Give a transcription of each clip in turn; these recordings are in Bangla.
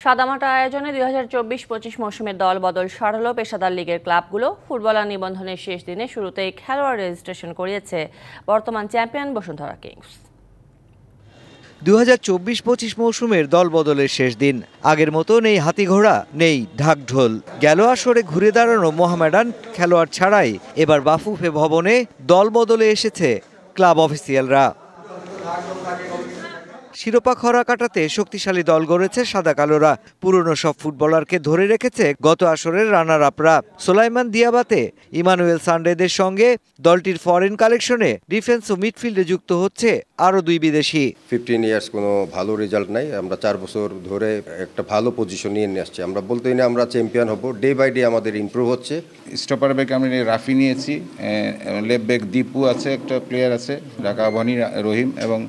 সাদামাটা আয়োজনে 2024-25 মৌসুমের দল বদল সরালো পেশাদার লিগের ক্লাবগুলো। ফুটবলার নিবন্ধনের শেষ দিনে শুরুতেই খেলোয়াড় রেজিস্ট্রেশন করিয়েছে বর্তমান চ্যাম্পিয়ন বসুন্ধরা কিংস। 2024-25 মৌসুমের দল বদলের শেষ দিন। আগের মতো নেই হাতিঘোড়া, নেই ঢাকঢোল। গেল আসরে ঘুরে দাঁড়ানো মোহামেডান খেলোয়াড় ছাড়াই এবার বাফুফে ভবনে দল বদলে এসেছে ক্লাব অফিসিয়ালরা। শিরোপা খরা কাটাতে শক্তিশালী দল গড়েছে সাদা কালোরা। পুরনো সব ফুটবলারকে ধরে রেখেছে গত আসরের রানার আপরা। সোলাইমান দিয়াবাতে, ইমানুয়েল সানডেদের সঙ্গে দলটির ফরেন কালেকশনে ডিফেন্স ও মিডফিল্ডে যুক্ত হচ্ছে আরও 2 বিদেশি। 15 ইয়ার্স কোনো ভালো রেজাল্ট নাই। আমরা 4 বছর ধরে একটা ভালো পজিশন নিয়ে আসছি। আমরা বলতেই না আমরা চ্যাম্পিয়ন হব। ডে বাই ডে আমাদের ইমপ্রুভ হচ্ছে। স্টপার ব্যাক আমি রাফি নিয়েছি, লেফট ব্যাক দীপু আছে, একটা প্লেয়ার আছে ঢাকা আবাহনী রহিম, এবং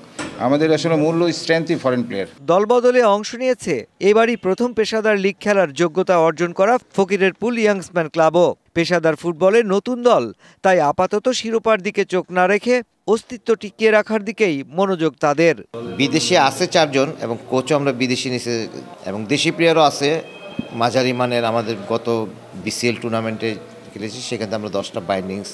আমাদের আসলে মূল্য স্ট্রেংথই ফরেন প্লেয়ার। দল বদলে অংশ নিয়েছে এবারই প্রথম পেশাদার লিগ খেলার যোগ্যতা অর্জন করা ফকিরের পুল ইয়াংসম্যান ক্লাবও। পেশাদার ফুটবলের নতুন দল, তাই আপাতত শিরোপার দিকে চোখ না রেখে অস্তিত্ব টিকিয়ে রাখার দিকেই মনোযোগ তাদের। বিদেশি আছে 4 জন এবং কোচও আমরা বিদেশি নিছে এবং দেশি প্লেয়ারও আছে মাঝারি মানের। আমাদের গত বিসিএল টুর্নামেন্টে খেলেছি, সেখানে আমরা 10টা বাইন্ডিংস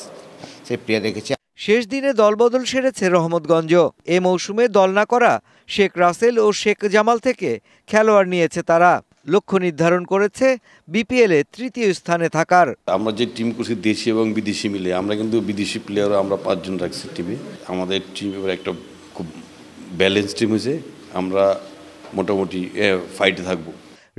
সেই প্লেয়ার রেখেছি। শেষ দিনে দলবদল সেরেছে রহমতগঞ্জ। এ মৌসুমে দল না করা শেখ রাসেল ও শেখ জামাল থেকে খেলোয়াড় নিয়েছে তারা। লক্ষ্য নির্ধারণ করেছে বিপিএলে 3য় স্থানে থাকার। আমরা যে টিম করছি দেশি এবং বিদেশি মিলে, আমরা কিন্তু বিদেশি প্লেয়ারও আমরা 5 জন রাখছি টিমে। আমাদের টিম এবার একটা খুব ব্যালেন্স টিম হয়েছে। আমরা মোটামুটি ফাইটে থাকবো।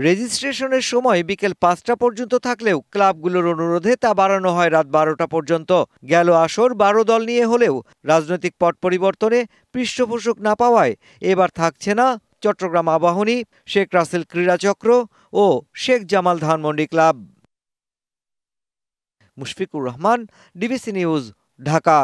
রেজিস্ট্রেশনের সময় বিকেল 5টা পর্যন্ত থাকলেও ক্লাবগুলোর অনুরোধে তা বাড়ানো হয় রাত 12টা পর্যন্ত। গেল আসর 12 দল নিয়ে হলেও রাজনৈতিক পট পরিবর্তনে পৃষ্ঠপোষক না পাওয়ায় এবার থাকছে না চট্টগ্রাম আবাহনী, শেখ রাসেল ক্রীড়াচক্র ও Sheikh Jamal Dhanmondi club. Mushfiqur Rahman, DBC news, Dhaka.